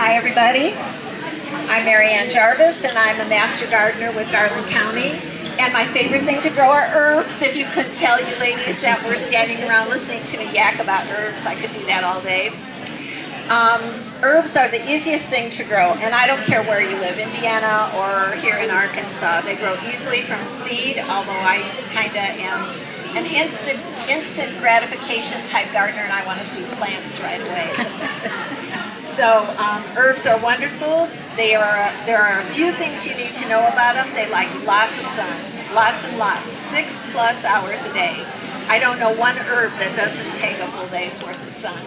Hi everybody, I'm Mary Ann Jarvis and I'm a master gardener with Garland County. And my favorite thing to grow are herbs. If you could tell you ladies that were standing around listening to me yak about herbs, I could do that all day. Herbs are the easiest thing to grow, and I don't care where you live, Indiana or here in Arkansas. They grow easily from seed, although I kind of am an instant gratification type gardener and I want to see plants right away. So herbs are wonderful. There are a few things you need to know about them. They like lots of sun, lots and lots, 6+ hours a day. I don't know one herb that doesn't take a full day's worth of sun.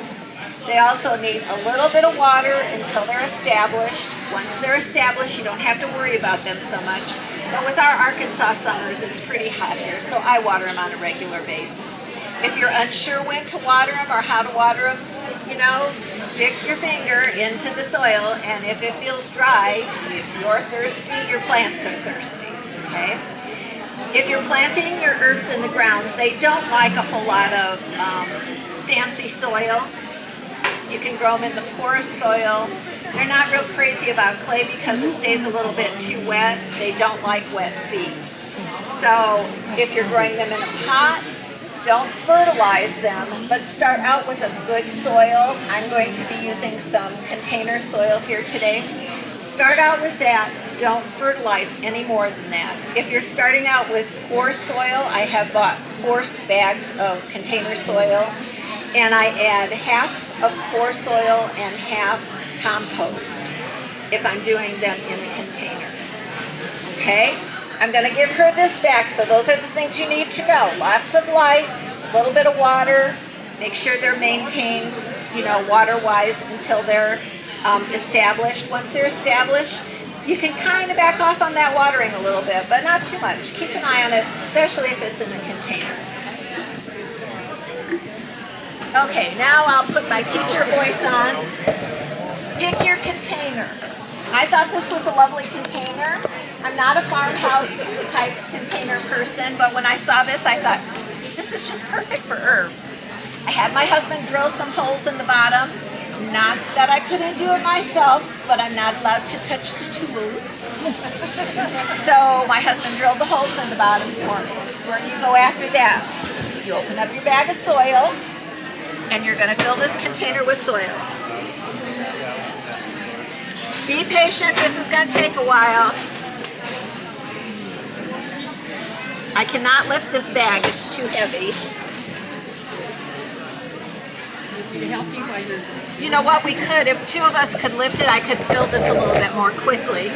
They also need a little bit of water until they're established. Once they're established, you don't have to worry about them so much. But with our Arkansas summers, it's pretty hot here, so I water them on a regular basis. If you're unsure when to water them or how to water them, stick your finger into the soil, and if it feels dry, if you're thirsty, your plants are thirsty, okay? If you're planting your herbs in the ground, they don't like a whole lot of fancy soil. You can grow them in the porous soil. They're not real crazy about clay because it stays a little bit too wet. They don't like wet feet. So if you're growing them in a pot, don't fertilize them, but start out with a good soil. I'm going to be using some container soil here today. Start out with that. Don't fertilize any more than that. If you're starting out with poor soil, I have bought 4 bags of container soil, and I add half of poor soil and half compost if I'm doing them in a container. Okay? I'm going to give her this back, so those are the things you need to know. Lots of light, a little bit of water, make sure they're maintained, water-wise until they're established. Once they're established, you can kind of back off on that watering a little bit, but not too much. Keep an eye on it, especially if it's in a container. Okay, now I'll put my teacher voice on. Pick your container. I thought this was a lovely container. I'm not a farmhouse type container person, but when I saw this, I thought, this is just perfect for herbs. I had my husband drill some holes in the bottom. Not that I couldn't do it myself, but I'm not allowed to touch the tools. So my husband drilled the holes in the bottom for me. Where do you go after that? You open up your bag of soil, and you're going to fill this container with soil. Be patient, this is going to take a while. I cannot lift this bag, it's too heavy. Can help you while you're... You know what, we could, if 2 of us could lift it, I could fill this a little bit more quickly.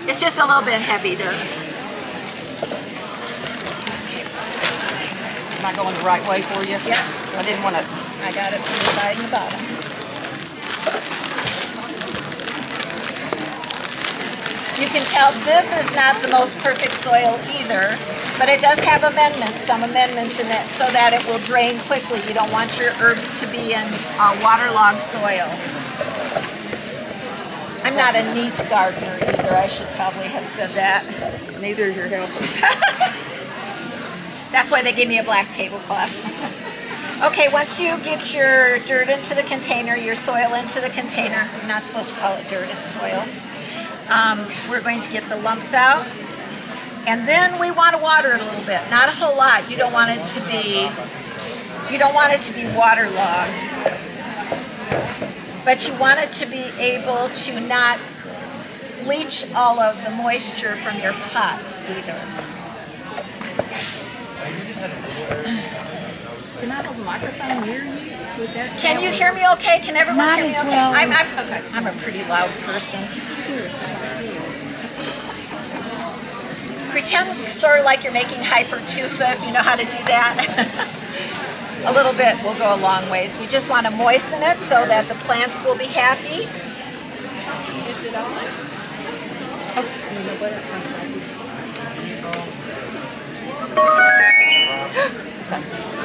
It's just a little bit heavy to... Am I going the right way for you? Yeah. I didn't want to... I got it from the side and the bottom. You can tell this is not the most perfect soil either, but it does have some amendments in it so that it will drain quickly. You don't want your herbs to be in waterlogged soil. I'm not a neat gardener either. I should probably have said that. Neither is your helper. That's why they gave me a black tablecloth. Okay, once you get your dirt into the container, your soil into the container, I'm not supposed to call it dirt, it's soil. We're going to get the lumps out, and then we want to water it a little bit. Not a whole lot. You don't want it to be waterlogged, but you want it to be able to not leach all of the moisture from your pots either. Can I hold the microphone near you? With that Can you hear me okay? Can everyone Not hear me as okay? well as- I'm a pretty loud person. Pretend sort of like you're making hyper tufa, if you know how to do that. A little bit will go a long ways. We just want to moisten it so that the plants will be happy. Is it on?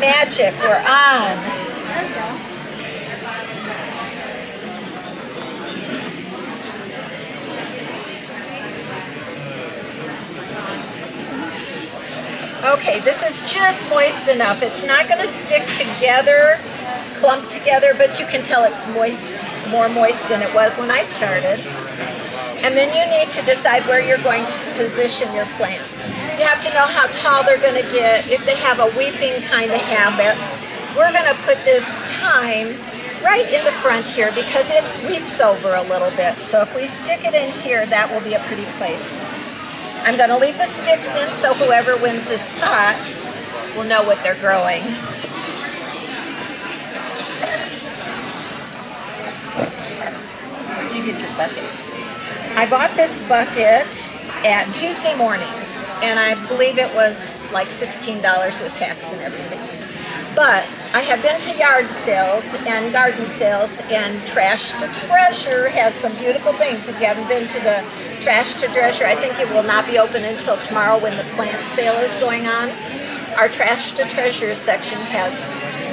Magic, we're on. There you go. Okay, this is just moist enough. It's not going to stick together, clump together, but you can tell it's moist more moist than it was when I started. And then you need to decide where you're going to position your plants. You have to know how tall they're going to get. If they have a weeping kind of habit, we're going to put this thyme right in the front here because it weeps over a little bit. So if we stick it in here, that will be a pretty place. I'm going to leave the sticks in so whoever wins this pot will know what they're growing. You get your bucket. I bought this bucket at Tuesday mornings, and I believe it was like $16 with tax and everything. But I have been to yard sales and garden sales, and Trash to Treasure has some beautiful things. If you haven't been to the Trash to Treasure, I think it will not be open until tomorrow when the plant sale is going on. Our Trash to Treasure section has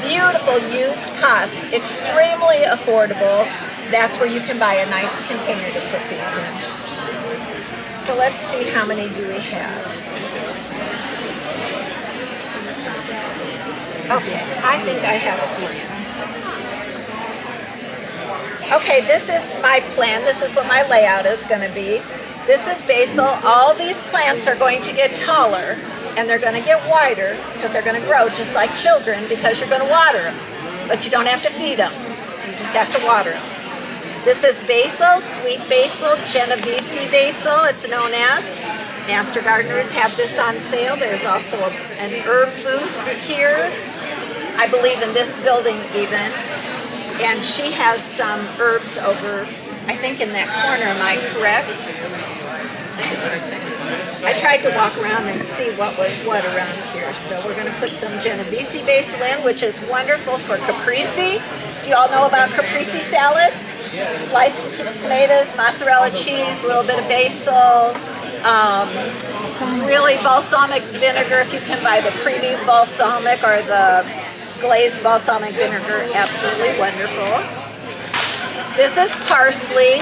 beautiful used pots, extremely affordable. That's where you can buy a nice container to put these in. So let's see, how many do we have? Okay, I think I have a plan. Okay, this is my plan. This is what my layout is going to be. This is basil. All these plants are going to get taller and they're going to get wider because they're going to grow just like children because you're going to water them. But you don't have to feed them. You just have to water them. This is basil, sweet basil, Genovese basil, it's known as. Master gardeners have this on sale. There's also an herb booth here, I believe in this building even. And she has some herbs over, I think in that corner, am I correct? I tried to walk around and see what was what around here. So we're going to put some Genovese basil in, which is wonderful for caprese. Do you all know about caprese salad? Sliced tomatoes, mozzarella cheese, a little bit of basil, really balsamic vinegar. If you can buy the creamy balsamic or the glazed balsamic vinegar, absolutely wonderful. This is parsley.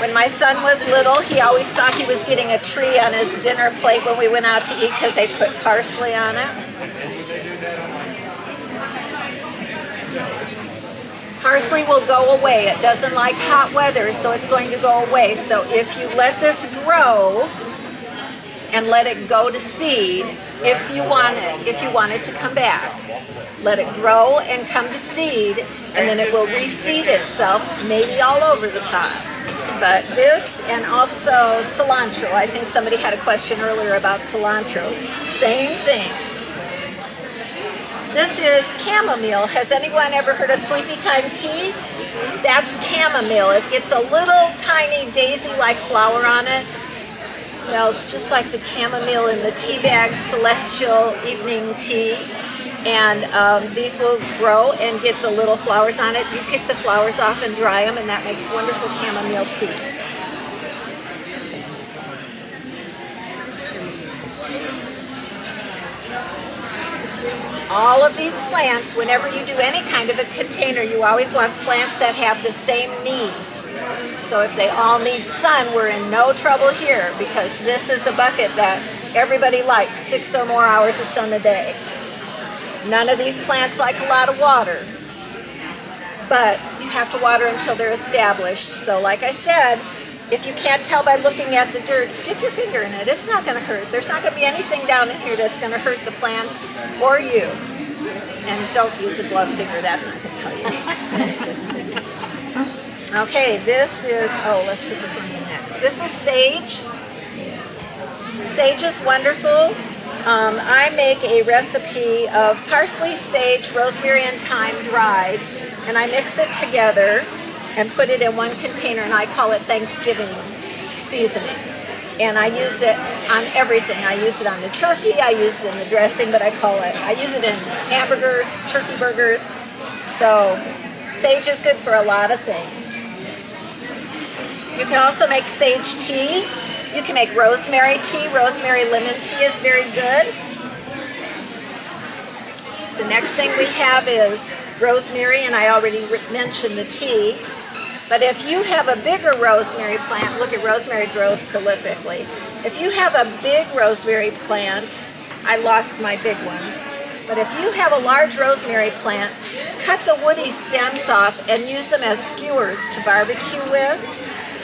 When my son was little, he always thought he was getting a tree on his dinner plate when we went out to eat because they put parsley on it. Parsley will go away. It doesn't like hot weather, so it's going to go away. So if you let this grow and let it go to seed, if you want it to come back, let it grow and come to seed, and then it will reseed itself, maybe all over the pot. But this, and also cilantro. I think somebody had a question earlier about cilantro. Same thing. This is chamomile. Has anyone ever heard of sleepy time tea? That's chamomile. It gets a little tiny daisy-like flower on it. Smells just like the chamomile in the tea bag celestial evening tea. And these will grow and get the little flowers on it. You pick the flowers off and dry them, and that makes wonderful chamomile tea. All of these plants, whenever you do any kind of a container, you always want plants that have the same needs. So if they all need sun, we're in no trouble here because this is a bucket that everybody likes, 6 or more hours of sun a day. None of these plants like a lot of water, but you have to water until they're established. So like I said, if you can't tell by looking at the dirt, stick your finger in it. It's not going to hurt. There's not going to be anything down in here that's going to hurt the plant or you. And don't use a glove finger. That's not going to tell you anything. Okay, this is, let's put this one in next. This is sage. Sage is wonderful. I make a recipe of parsley, sage, rosemary, and thyme dried, and I mix it together and put it in one container, and I call it Thanksgiving seasoning. And I use it on everything. I use it on the turkey, I use it in the dressing, but I use it in hamburgers, turkey burgers. So sage is good for a lot of things. You can also make sage tea. You can make rosemary tea. Rosemary lemon tea is very good. The next thing we have is rosemary, and I already mentioned the tea. But if you have a bigger rosemary plant, look at rosemary grows prolifically. If you have a big rosemary plant, I lost my big ones. But if you have a large rosemary plant, cut the woody stems off and use them as skewers to barbecue with.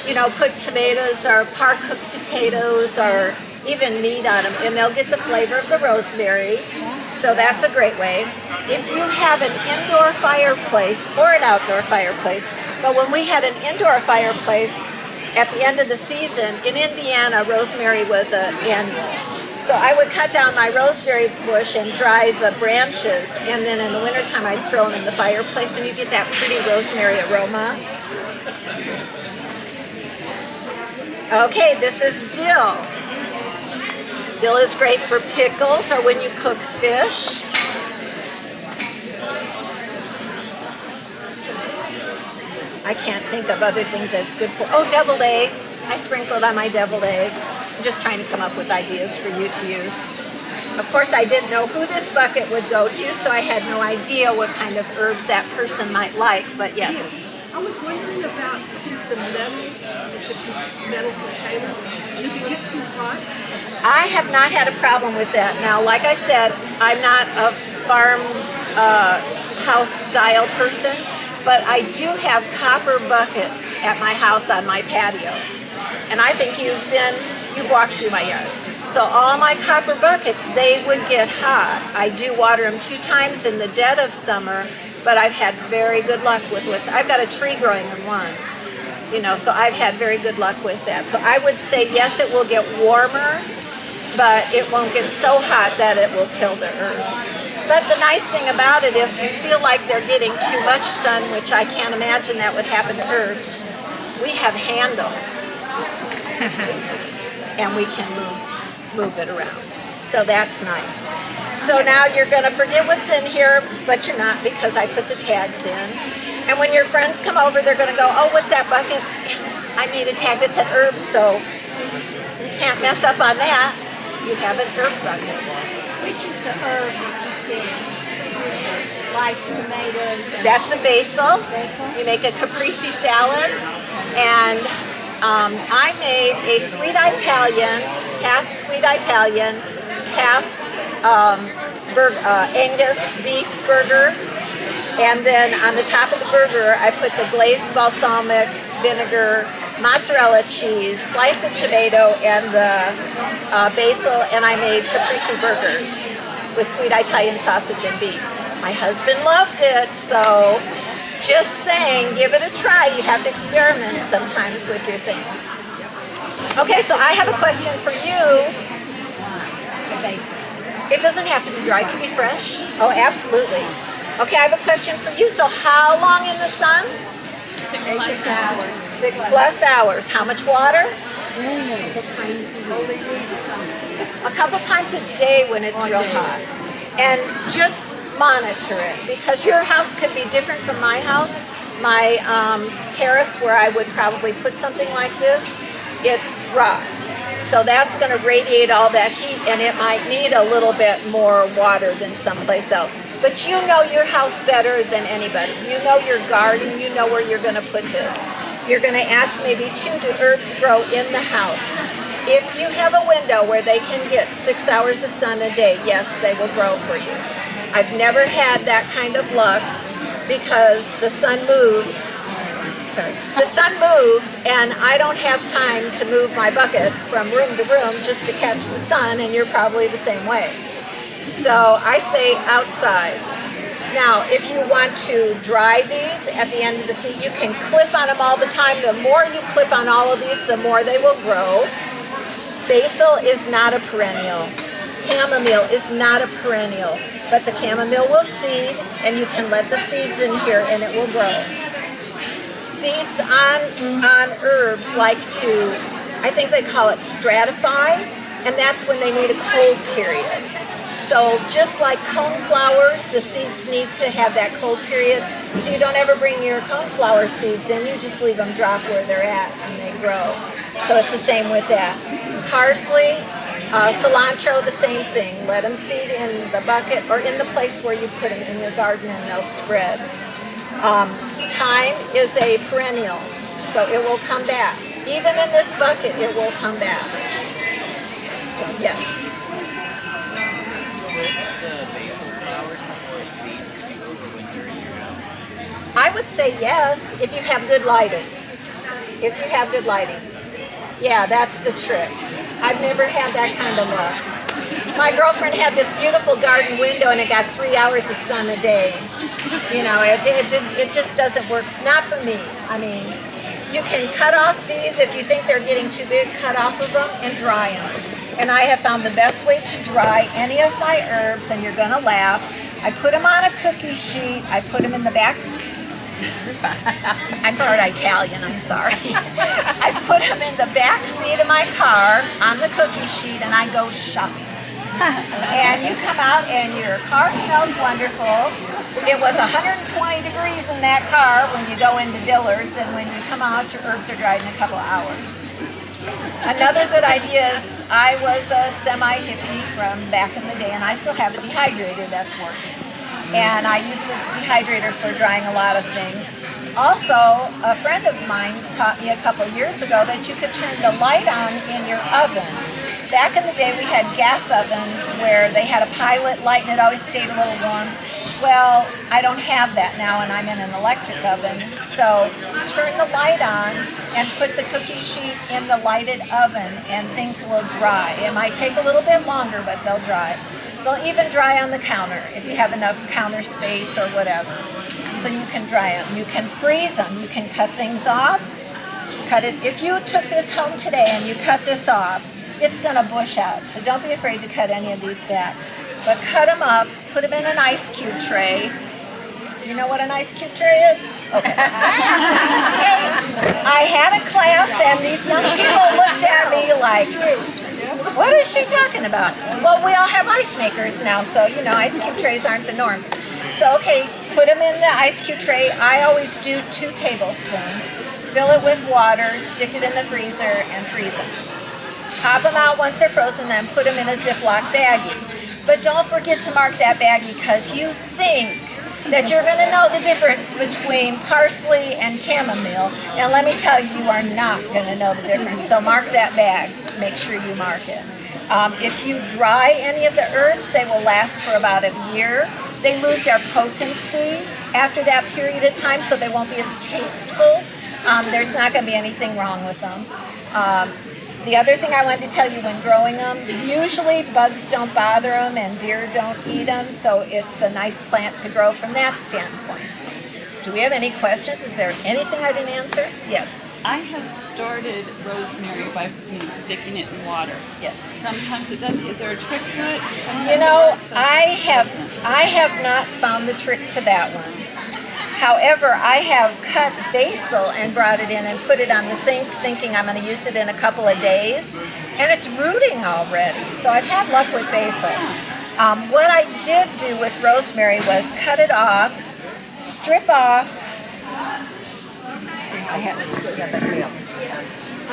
You know, put tomatoes or par-cooked potatoes or even meat on them, and they'll get the flavor of the rosemary. So that's a great way. If you have an indoor fireplace or an outdoor fireplace, but when we had an indoor fireplace at the end of the season, in Indiana, rosemary was an annual. So I would cut down my rosemary bush and dry the branches, and then in the wintertime I'd throw them in the fireplace, and you get that pretty rosemary aroma. Okay, this is dill. Dill is great for pickles or when you cook fish. I can't think of other things that it's good for. Oh, deviled eggs. I sprinkle it on my deviled eggs. I'm just trying to come up with ideas for you to use. Of course, I didn't know who this bucket would go to, so I had no idea what kind of herbs that person might like, but yes. I was wondering about, since the metal, it's a metal container, does it get too hot? I have not had a problem with that. Now, like I said, I'm not a farm house style person, but I do have copper buckets at my house on my patio. And I think you've walked through my yard. So all my copper buckets, they would get hot. I do water them 2 times in the dead of summer, but I've had very good luck with which I've got a tree growing in one. You know, so I've had very good luck with that. So I would say yes, it will get warmer, but it won't get so hot that it will kill the herbs. But the nice thing about it, if you feel like they're getting too much sun, which I can't imagine that would happen to herbs, we have handles. And we can move it around. So that's nice. So now you're going to forget what's in here, but you're not, because I put the tags in. And when your friends come over, they're going to go, oh, what's that bucket? I made a tag that said herbs, so you can't mess up on that. You have an herb bucket. Which is the herb that you said? Sliced tomatoes. That's a basil. Basil. You make a caprese salad, and I made a sweet Italian, half sweet Italian, half Angus beef burger, and then on the top of the burger I put the glazed balsamic vinegar, mozzarella cheese, slice of tomato, and the basil, and I made caprese burgers with sweet Italian sausage and beef. My husband loved it, so just saying, give it a try. You have to experiment sometimes with your things. Okay, so I have a question for you. It doesn't have to be dry, it can be fresh. Oh, absolutely. Okay, I have a question for you. So how long in the sun? 6 hours. 6+ hours. How much water? A couple times a day when it's real hot. And just monitor it, because your house could be different from my house. My terrace, where I would probably put something like this, it's rough. So that's going to radiate all that heat, and it might need a little bit more water than someplace else. But you know your house better than anybody. You know your garden, you know where you're going to put this. You're going to ask maybe, do herbs grow in the house? If you have a window where they can get 6 hours of sun a day, yes, they will grow for you. I've never had that kind of luck, because the sun moves. The sun moves, and I don't have time to move my bucket from room to room just to catch the sun, and you're probably the same way. So I say outside. Now, if you want to dry these at the end of the season, you can clip on them all the time. The more you clip on all of these, the more they will grow. Basil is not a perennial. Chamomile is not a perennial, but the chamomile will seed, and you can let the seeds in here and it will grow. Seeds on herbs like to, I think they call it stratify, and that's when they need a cold period. So just like coneflowers, the seeds need to have that cold period, so you don't ever bring your coneflower seeds in, you just leave them drop where they're at and they grow. So it's the same with that. Parsley, cilantro, the same thing. Let them seed in the bucket or in the place where you put them in your garden, and they'll spread. Thyme is a perennial, so it will come back. Even in this bucket, it will come back. So, yes. With the basil flower, I would say yes if you have good lighting. If you have good lighting. Yeah, that's the trick. I've never had that kind of luck. My girlfriend had this beautiful garden window and it got 3 hours of sun a day. You know, it just doesn't work. Not for me. I mean, you can cut off these if you think they're getting too big, cut off of them and dry them. And I have found the best way to dry any of my herbs, and you're gonna laugh, I put them on a cookie sheet, I put them in the back. I'm part Italian, I'm sorry. I put them in the back seat of my car on the cookie sheet and I go shopping. And you come out and your car smells wonderful. It was 120 degrees in that car when you go into Dillard's, and when you come out, your herbs are dried in a couple of hours. Another good idea is I was a semi-hippie from back in the day, and I still have a dehydrator that's working. And I use the dehydrator for drying a lot of things. Also, a friend of mine taught me a couple years ago that you could turn the light on in your oven. Back in the day, we had gas ovens where they had a pilot light and it always stayed a little warm. Well, I don't have that now, and I'm in an electric oven. So turn the light on and put the cookie sheet in the lighted oven and things will dry. It might take a little bit longer, but they'll dry. They'll even dry on the counter if you have enough counter space or whatever. So you can dry them. You can freeze them. You can cut things off. Cut it. If you took this home today and you cut this off, it's going to bush out. So don't be afraid to cut any of these back. But cut them up, put them in an ice cube tray. You know what an ice cube tray is? Okay. I had a class and these young people looked at me like, what is she talking about? Well, we all have ice makers now, so you know, ice cube trays aren't the norm. So okay, put them in the ice cube tray. I always do 2 tablespoons. Fill it with water, stick it in the freezer, and freeze them. Pop them out once they're frozen and put them in a Ziploc baggie. But don't forget to mark that baggie because you think that you're going to know the difference between parsley and chamomile. And let me tell you, you are not going to know the difference. So mark that bag. Make sure you mark it. If you dry any of the herbs, they will last for about a year. They lose their potency after that period of time, so they won't be as tasteful. There's not going to be anything wrong with them. The other thing I wanted to tell you when growing them, usually bugs don't bother them and deer don't eat them, so it's a nice plant to grow from that standpoint. Do we have any questions? Is there anything I didn't answer? Yes. I have started rosemary by sticking it in water. Yes. Sometimes it doesn't. Is there a trick to it? Sometimes You know, it works, sometimes I have not found the trick to that one. However, I have cut basil and brought it in and put it on the sink thinking I'm going to use it in a couple of days. And it's rooting already, so I've had luck with basil. What I did do with rosemary was cut it off, strip off. I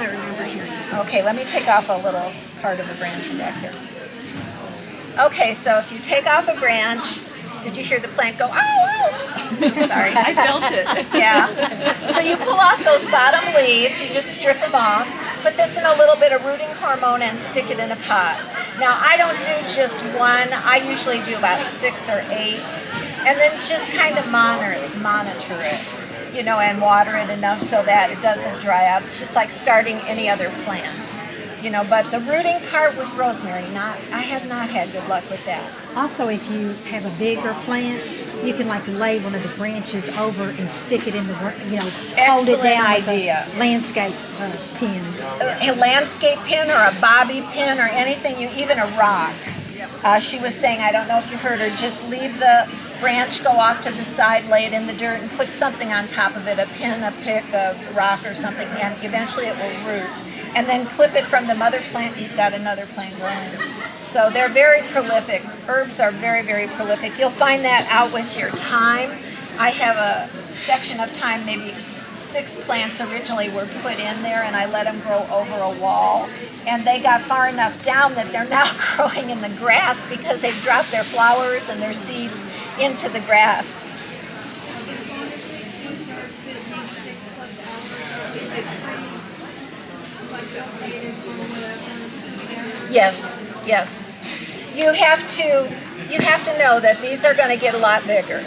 remember hearing it. Okay, let me take off a little part of the branch back here. Okay, so if you take off a branch, did you hear the plant go, oh, sorry. I felt it. Yeah. So you pull off those bottom leaves, you just strip them off, put this in a little bit of rooting hormone and stick it in a pot. Now I don't do just one, I usually do about 6 or 8, and then just kind of monitor it, you know, and water it enough so that it doesn't dry out. It's just like starting any other plant. You know, but the rooting part with rosemary, I have not had good luck with that. Also, if you have a bigger plant, you can like lay one of the branches over and stick it in the, hold it Excellent down idea. with a landscape pin. A landscape pin or a bobby pin or anything, even a rock. She was saying, I don't know if you heard her, just leave the branch, go off to the side, lay it in the dirt, and put something on top of it, a pin, a pick, a rock or something, and eventually it will root. And then clip it from the mother plant, you've got another plant growing. So they're very prolific. Herbs are very, very prolific. You'll find that out with your thyme. I have a section of thyme, maybe 6 plants originally were put in there, and I let them grow over a wall. And they got far enough down that they're now growing in the grass because they've dropped their flowers and their seeds into the grass. Yes, yes. You have to know that these are going to get a lot bigger.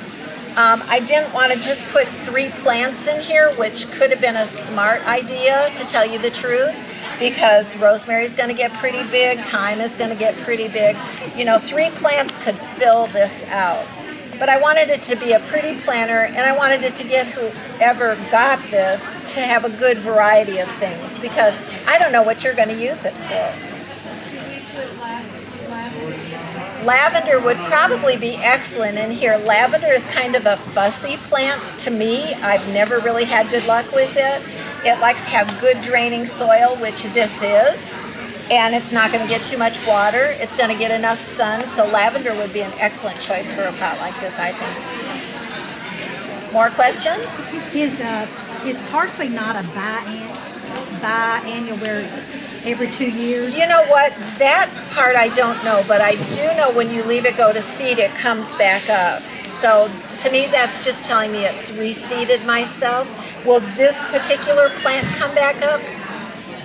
I didn't want to just put 3 plants in here, which could have been a smart idea, to tell you the truth, because rosemary's going to get pretty big, thyme is going to get pretty big. 3 plants could fill this out. But I wanted it to be a pretty planter, and I wanted it to get whoever got this to have a good variety of things, because I don't know what you're going to use it for. Lavender would probably be excellent in here. Lavender is kind of a fussy plant to me. I've never really had good luck with it. It likes to have good draining soil, which this is, and it's not going to get too much water. It's going to get enough sun, so lavender would be an excellent choice for a pot like this, I think. More questions? Is parsley not a biannual where it's every 2 years? You know what? That part I don't know, but I do know when you leave it go to seed, it comes back up. So to me, that's just telling me it's reseeded myself. Will this particular plant come back up?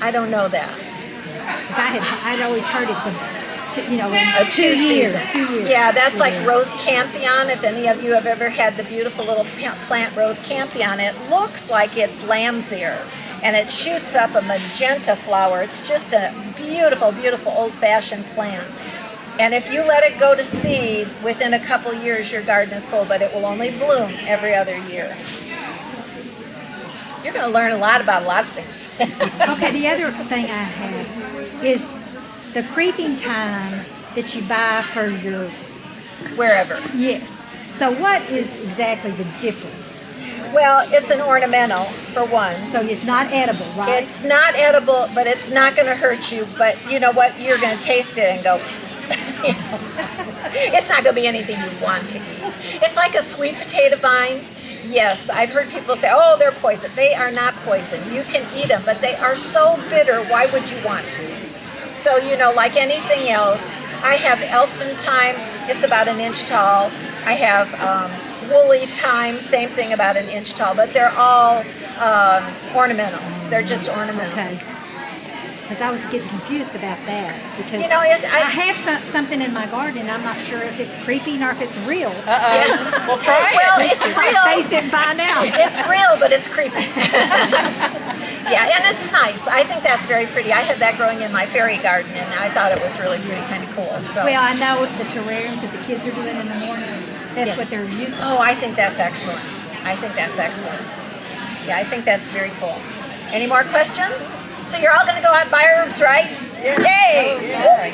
I don't know that. Because I'd always heard it's a 2 year. year. 2 years. Yeah, that's like rose campion. If any of you have ever had the beautiful little plant rose campion, it looks like it's lamb's ear. And it shoots up a magenta flower. It's just a beautiful, beautiful old-fashioned plant. And if you let it go to seed, within a couple years your garden is full, but it will only bloom every other year. You're going to learn a lot about a lot of things. Okay, the other thing I have is the creeping thyme that you buy for your... Wherever. Yes. So what is exactly the difference? Well, it's an ornamental, for one. So it's not edible, right? It's not edible, but it's not going to hurt you. But you know what? You're going to taste it and go, it's not going to be anything you want to eat. It's like a sweet potato vine. Yes, I've heard people say, oh, they're poison. They are not poison. You can eat them, but they are so bitter, why would you want to? So, like anything else, I have elfin thyme. It's about 1 inch tall. I have woolly thyme, same thing, about 1 inch tall, but they're all ornamentals. They're just ornamentals. Okay. Because I was getting confused about that. Because I have something in my garden, and I'm not sure if it's creeping or if it's real. Yeah. Well, try Well, it. it's real. Taste it and find out. It's real, but it's creepy. Yeah, and it's nice. I think that's very pretty. I had that growing in my fairy garden, and I thought it was really pretty, kind of cool. So. Well, I know the terrariums that the kids are doing in the morning, that's what they're using. Oh, I think that's excellent. I think that's excellent. Yeah, I think that's very cool. Any more questions? So you're all going to go out and buy herbs, right? Yay! All right.